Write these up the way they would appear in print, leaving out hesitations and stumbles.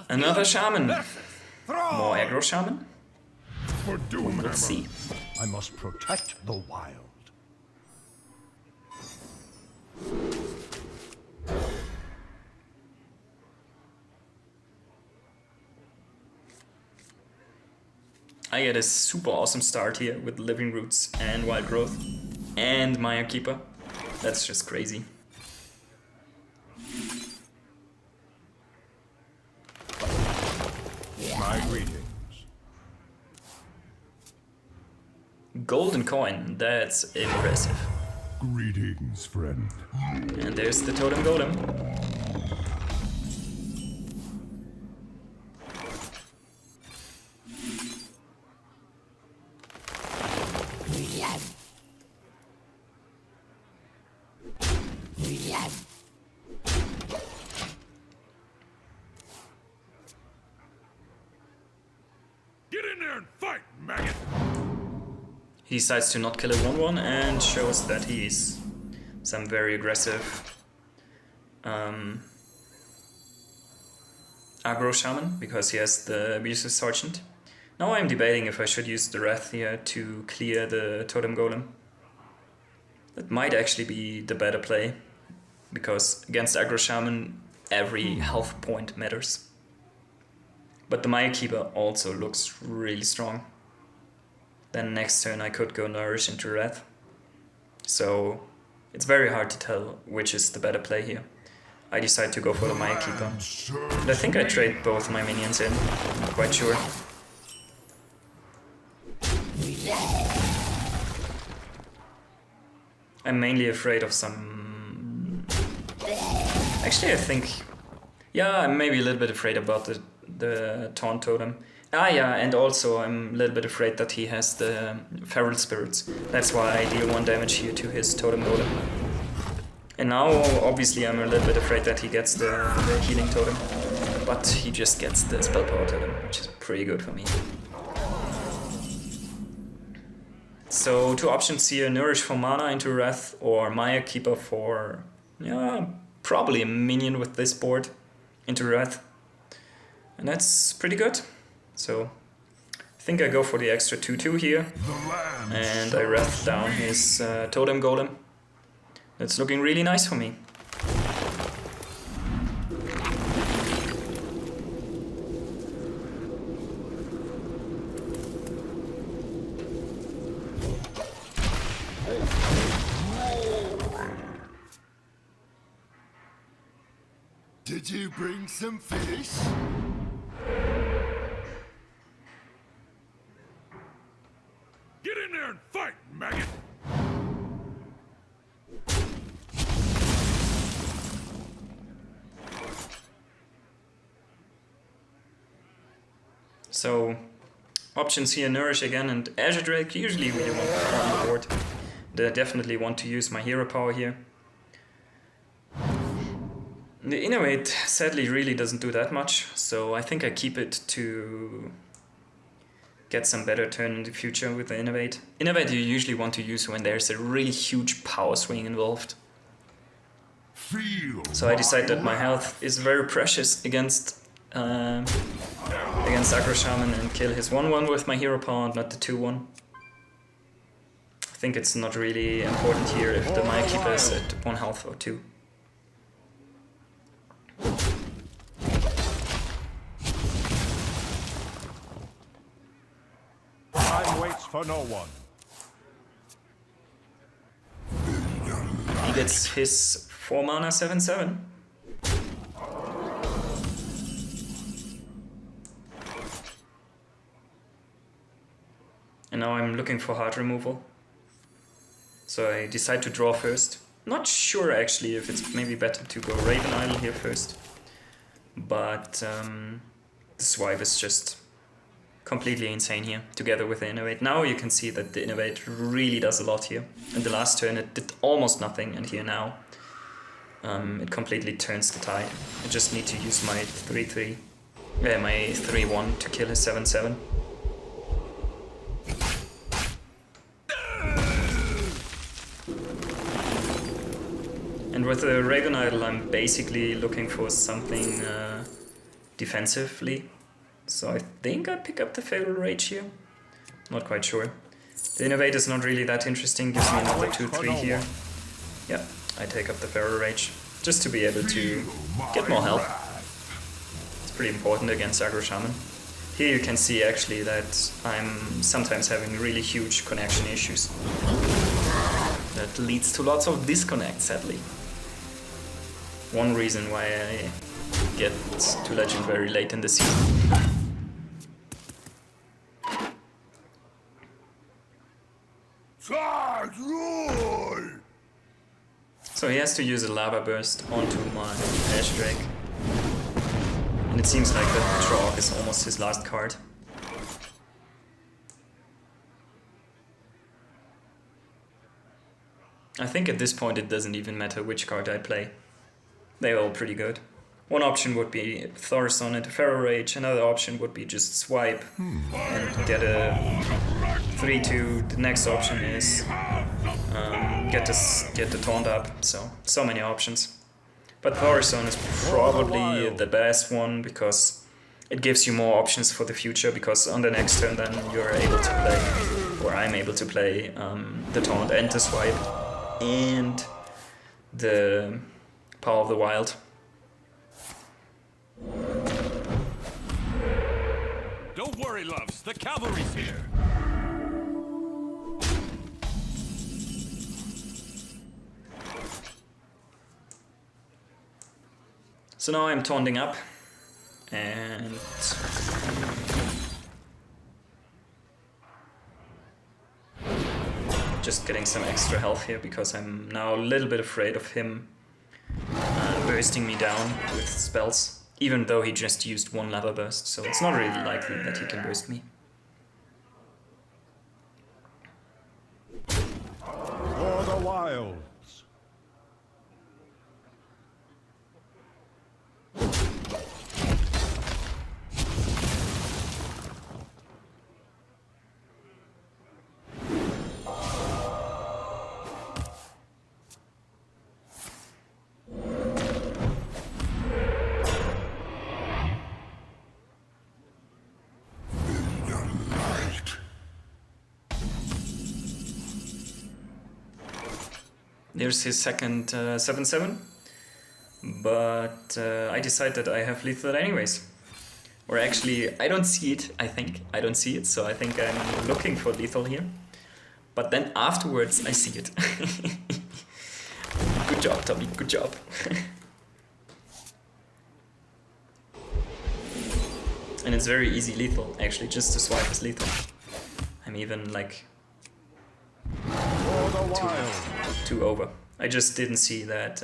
Another Shaman. More Aggro Shaman? For doom, Let's see. I must protect the wild. I get a super awesome start here with Living Roots and Wild Growth and Maya Keeper. That's just crazy. My greetings. Golden coin, that's impressive. Greetings, friend. And there's the Totem Golem. Get in there and fight, maggot! He decides to not kill a 1-1 and shows that he is some very aggressive Aggro Shaman, because he has the Abusive Sergeant. Now I'm debating if I should use the Wrath here to clear the Totem Golem. That might actually be the better play, because against Aggro Shaman every health point matters. But the Maya Keeper also looks really strong. Then next turn I could go Nourish into Wrath. So it's very hard to tell which is the better play here. I decide to go for the Maya Keeper. But I think I trade both my minions in, I'm not quite sure. I'm mainly afraid of some... Actually I think... Yeah, I'm maybe a little bit afraid about the Taunt Totem. Ah yeah, and also I'm a little bit afraid that he has the Feral Spirits. That's why I deal 1 damage here to his Totem Golem. And now obviously I'm a little bit afraid that he gets the Healing Totem. But he just gets the Spell Power Totem, which is pretty good for me. So 2 options here, Nourish for mana into Wrath or Maya Keeper for, yeah, probably a minion with this board into Wrath. And that's pretty good. So I think I go for the extra 2/2 here. And I Wrath down his Totem Golem. That's looking really nice for me. Did you bring some fish? Get in there and fight, maggot! So options here, Nourish again and Azure Drake. Usually we want to on the board. They definitely want to use my hero power here. The Innovate sadly really doesn't do that much, so I think I keep it to get some better turn in the future with the Innovate. Innovate you usually want to use when there's a really huge power swing involved. So I decide that my health is very precious against Aggro Shaman and kill his 1/1 with my hero power and not the 2/1. I think it's not really important here if the Maya Keeper is at 1 health or 2. Time waits for no one. He gets his 4 mana 7/7. And now I'm looking for hard removal. So I decide to draw first. Not sure actually if it's maybe better to go Raven Idol here first. But the swipe is just completely insane here, together with the Innovate. Now you can see that the Innovate really does a lot here. In the last turn it did almost nothing, and here now it completely turns the tide. I just need to use my 3/3, my 3/1 to kill his 7/7. And with the Raven Idol I'm basically looking for something defensively. So I think I pick up the Fatal Rage here. Not quite sure. The Innovate is not really that interesting, gives me another 2-3 here. Yeah, I take up the Feral Rage, just to be able to get more health. It's pretty important against Aggro Shaman. Here you can see actually that I'm sometimes having really huge connection issues. That leads to lots of disconnect, sadly. One reason why I get to Legend very late in the season. So he has to use a Lava Burst onto my Ash Drake. And it seems like the Trog is almost his last card. I think at this point it doesn't even matter which card I play. They're all pretty good. One option would be Thorson into Feral Rage, another option would be just swipe and get a 3-2. The next option is get the taunt up, so many options. But Thorson is probably the best one because it gives you more options for the future, because on the next turn then you're able to play, or I'm able to play the taunt and the swipe and the Power of the Wild. Don't worry, loves. The cavalry's here. So now I'm taunting up and just getting some extra health here because I'm now a little bit afraid of him bursting me down with spells, even though he just used one Lava Burst, so it's not really likely that he can burst me. For the wilds. There's his second 7/7, but I decide that I have lethal anyways. Or actually, I don't see it, I don't see it, so I think I'm looking for lethal here. But then afterwards, I see it. Good job, Tommy, good job. And it's very easy lethal, actually, just to swipe is lethal. I'm even like... two over. I just didn't see that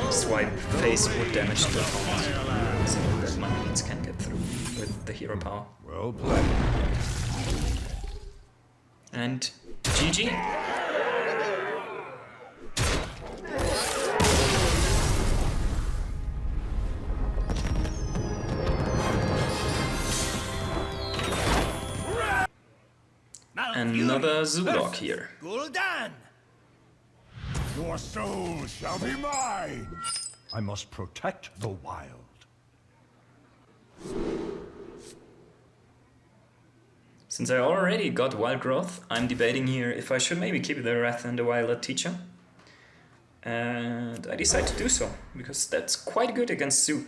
swipe phase would damage the opponent, so that my minions can get through with the hero power. Well played. And GG. Another Zoolog here. Gul'dan! Your soul shall be mine. I must protect the wild. Since I already got Wild Growth, I'm debating here if I should maybe keep the Wrath and the Wild Teacher. And I decide to do so, because that's quite good against Zoo.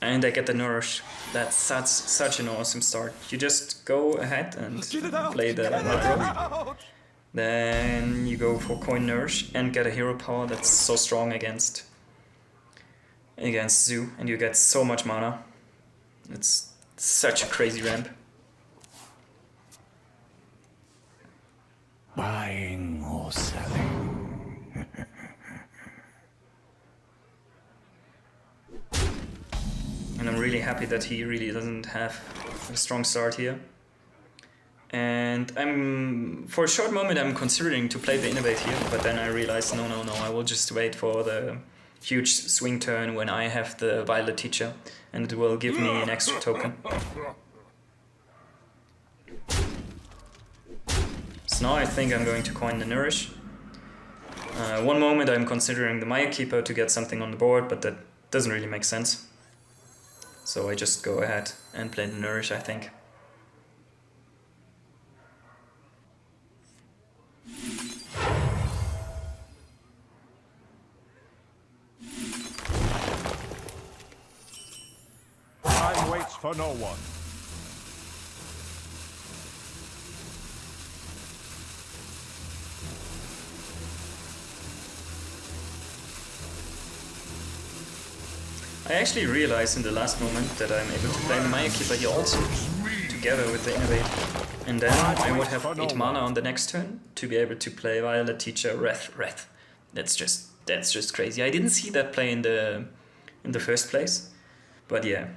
And I get the Nourish. That's such an awesome start. You just go ahead and play the Aggro. Then you go for Coin Nourish and get a hero power that's so strong against Zoo, and you get so much mana. It's such a crazy ramp. Buying or selling. And I'm really happy that he really doesn't have a strong start here. And for a short moment I'm considering to play the Innovate here, but then I realized no, I will just wait for the huge swing turn when I have the Violet Teacher, and it will give me an extra token. So now I think I'm going to coin the Nourish. One moment I'm considering the Maya Keeper to get something on the board, but that doesn't really make sense. So I just go ahead and play the Nourish, I think. Time waits for no one. I actually realized in the last moment that I'm able to play the Maya Keeper here also, together with the Innovate. And then I would have 8 mana on the next turn to be able to play Violet Teacher, Wrath. That's just crazy. I didn't see that play in the first place, but yeah.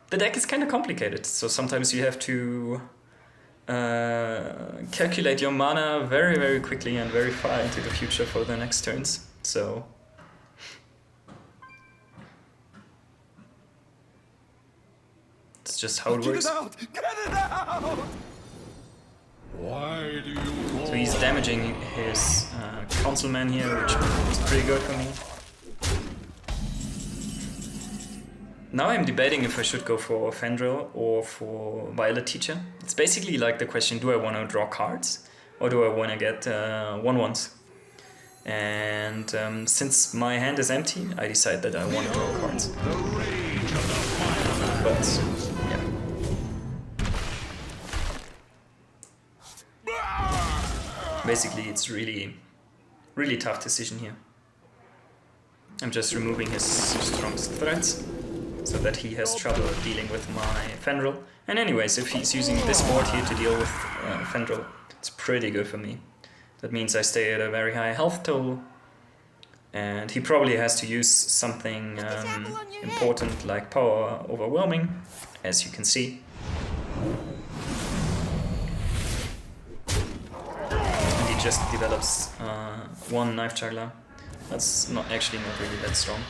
The deck is kind of complicated, so sometimes you have to calculate your mana very, very quickly and very far into the future for the next turns. So it's just how it works. Get it out! Why do you So he's damaging his Councilman here, which is pretty good for me. Now I'm debating if I should go for Fendril or for Violet Teacher. It's basically like the question, do I want to draw cards or do I want to get 1/1s? And since my hand is empty, I decide that I want to draw cards. But yeah. Basically it's really tough decision here. I'm just removing his strongest threats, so that he has trouble dealing with my Fendril. And anyways, if he's using this board here to deal with Fendril, it's pretty good for me. That means I stay at a very high health total, and he probably has to use something important like Power Overwhelming, as you can see. And he just develops one Knife Juggler. That's not really that strong.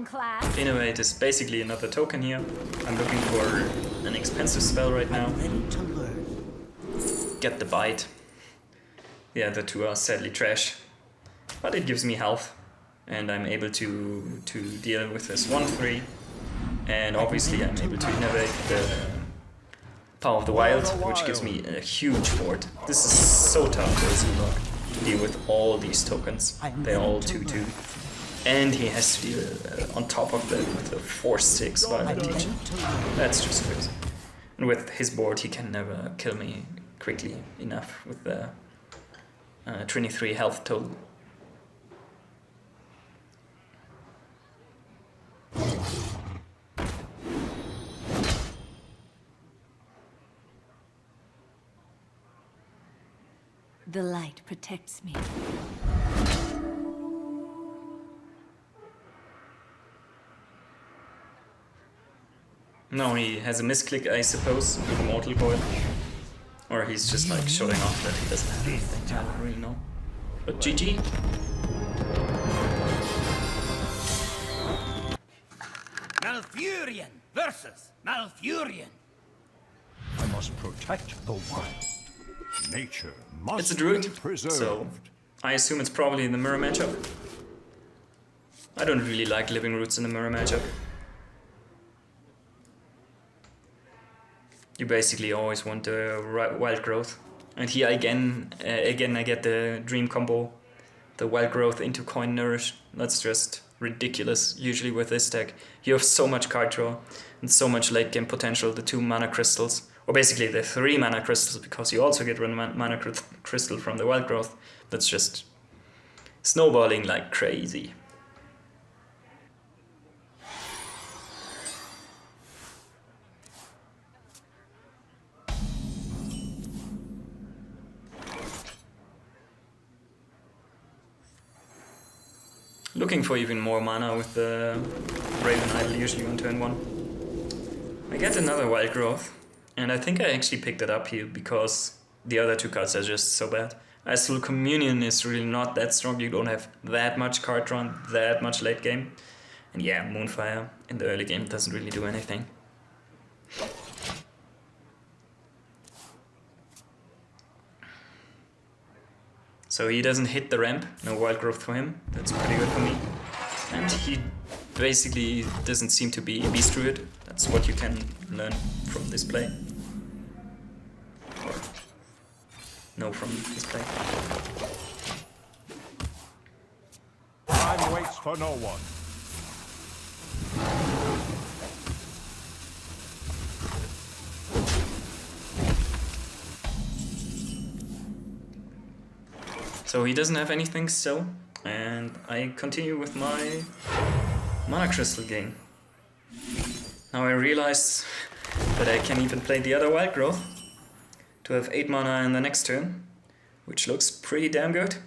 Class. Innovate is basically another token here. I'm looking for an expensive spell right now. Get the Bite. Yeah, the two are sadly trash. But it gives me health. And I'm able to deal with this 1/3. And obviously I'm able to innovate the Power of the Wild, which gives me a huge board. This is so tough for Zulog to deal with all these tokens. They're all 2/2. And he has to deal on top of that with a 4/6 Violet Teacher. That's just crazy. And with his board he can never kill me quickly enough with the 23 health total. The light protects me. No, he has a misclick, I suppose, with Mortal Coil. Or he's just like showing off that he doesn't have anything, I don't really know. But GG. Malfurion versus Malfurion. I must protect the wild. Nature must It's a Druid, be preserved. so I assume it's probably in the mirror matchup. I don't really like Living Roots in the mirror matchup. You basically always want the Wild Growth. And here again I get the Dream combo. The Wild Growth into Coin Nourish. That's just ridiculous, usually with this deck. You have so much card draw and so much late game potential. The 2 mana crystals, or basically the 3 mana crystals, because you also get 1 mana crystal from the Wild Growth. That's just snowballing like crazy. Looking for even more mana with the Raven Idol, usually on turn 1. I get another Wild Growth, and I think I actually picked it up here because the other 2 cards are just so bad. Astral Communion is really not that strong. You don't have that much card drawn, that much late game. And yeah, Moonfire in the early game doesn't really do anything. So he doesn't hit the ramp, no wild growth for him. That's pretty good for me. And he basically doesn't seem to be a Beast Druid. That's what you can learn from this play. Or know from this play. Time waits for no one. So he doesn't have anything still, and I continue with my Mana Crystal game. Now I realize that I can even play the other Wild Growth to have 8 mana in the next turn, which looks pretty damn good.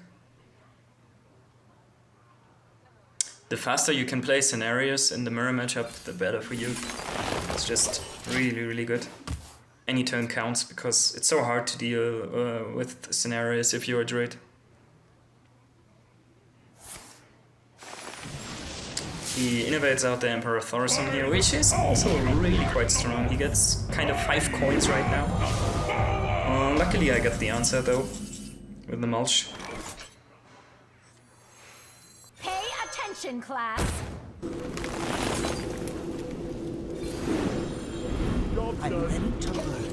The faster you can play scenarios in the mirror matchup, the better for you. It's just really, really good. Any turn counts because it's so hard to deal with scenarios if you're a Druid. He innovates out the Emperor Thorson here, which is also really quite strong. He gets kind of 5 coins right now. Luckily I got the answer though, with the mulch. Pay attention, class. I'm ready to learn.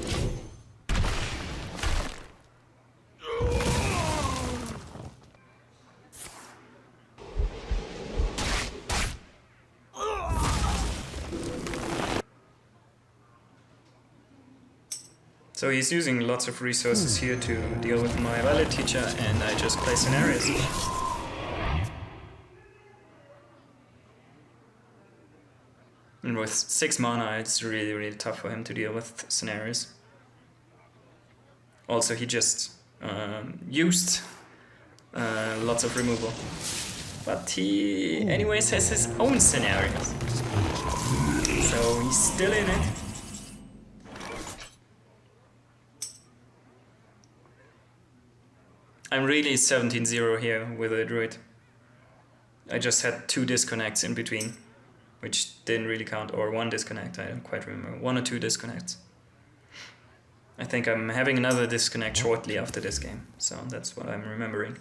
So he's using lots of resources here to deal with my Violet Teacher, and I just play scenarios. And with 6 mana, it's really, really tough for him to deal with scenarios. Also, he just used lots of removal. But he anyways has his own scenarios. So he's still in it. I'm really 17-0 here with a Druid. I just had 2 disconnects in between, which didn't really count, or 1 disconnect, I don't quite remember. 1 or 2 disconnects. I think I'm having another disconnect shortly after this game, so that's what I'm remembering.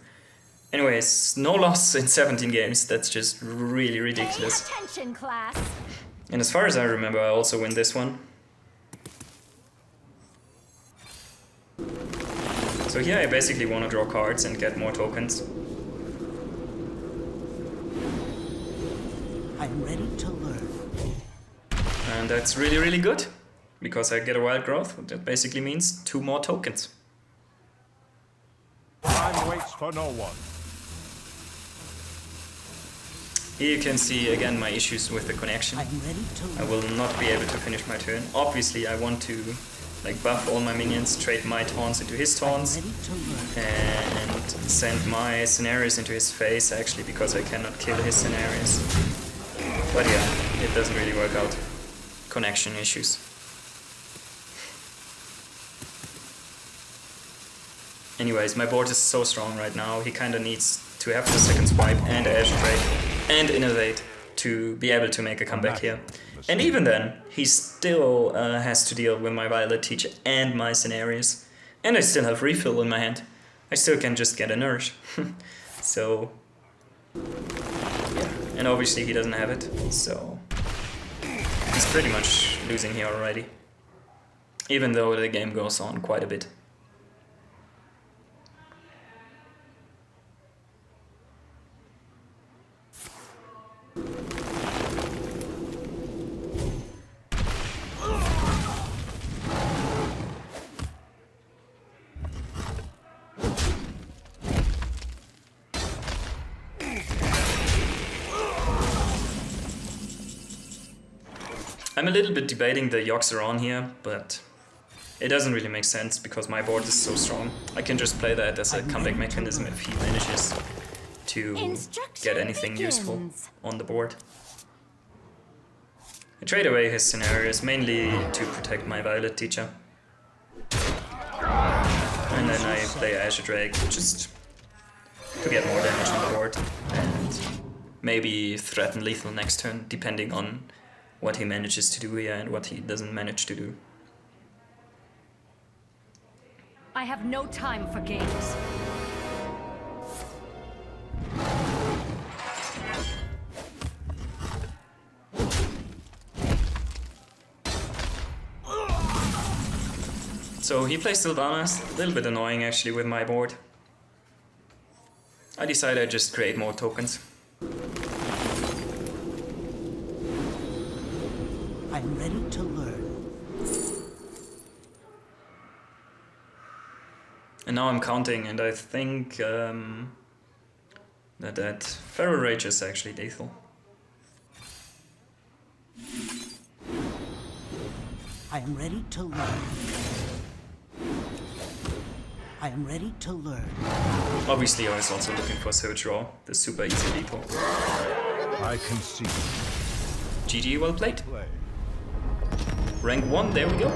Anyways, no loss in 17 games, that's just really ridiculous. Pay attention, class. And as far as I remember, I also win this one. So here I basically want to draw cards and get more tokens. I'm ready to learn. And that's really, really good. Because I get a wild growth, that basically means 2 more tokens. Time waits for no one. Here you can see again my issues with the connection. I'm ready to I learn. will not be able to finish my turn. Obviously I want to like buff all my minions, trade my taunts into his taunts, Ready to learn. and send my scenarios into his face actually because I cannot kill his scenarios. But yeah, it doesn't really work out. Connection issues. Anyways, my board is so strong right now, he kinda needs to have the second swipe and Ash trade and innovate to be able to make a comeback here. And even then, he still has to deal with my Violet Teacher and my scenarios. And I still have refill in my hand. I still can just get a nourish. So, yeah. And obviously he doesn't have it, so he's pretty much losing here already. Even though the game goes on quite a bit. I'm a little bit debating the Yoxeron here, but it doesn't really make sense because my board is so strong. I can just play that as a comeback mechanism if he manages to get anything useful on the board. I trade away his scenarios mainly to protect my Violet Teacher. And then I play Azure Drake just to get more damage on the board and maybe threaten lethal next turn, depending on what he manages to do here and what he doesn't manage to do. I have no time for games. So he plays Sylvanas, a little bit annoying actually with my board. I decided I'd just create more tokens. I'm ready to learn. And now I'm counting, and I think that Feral Rage is actually lethal. I am ready to learn. I am ready to learn. Obviously I was also looking for Surge Raw, the super easy lethal. I can see. GG, well played. Play. Rank 1, there we go.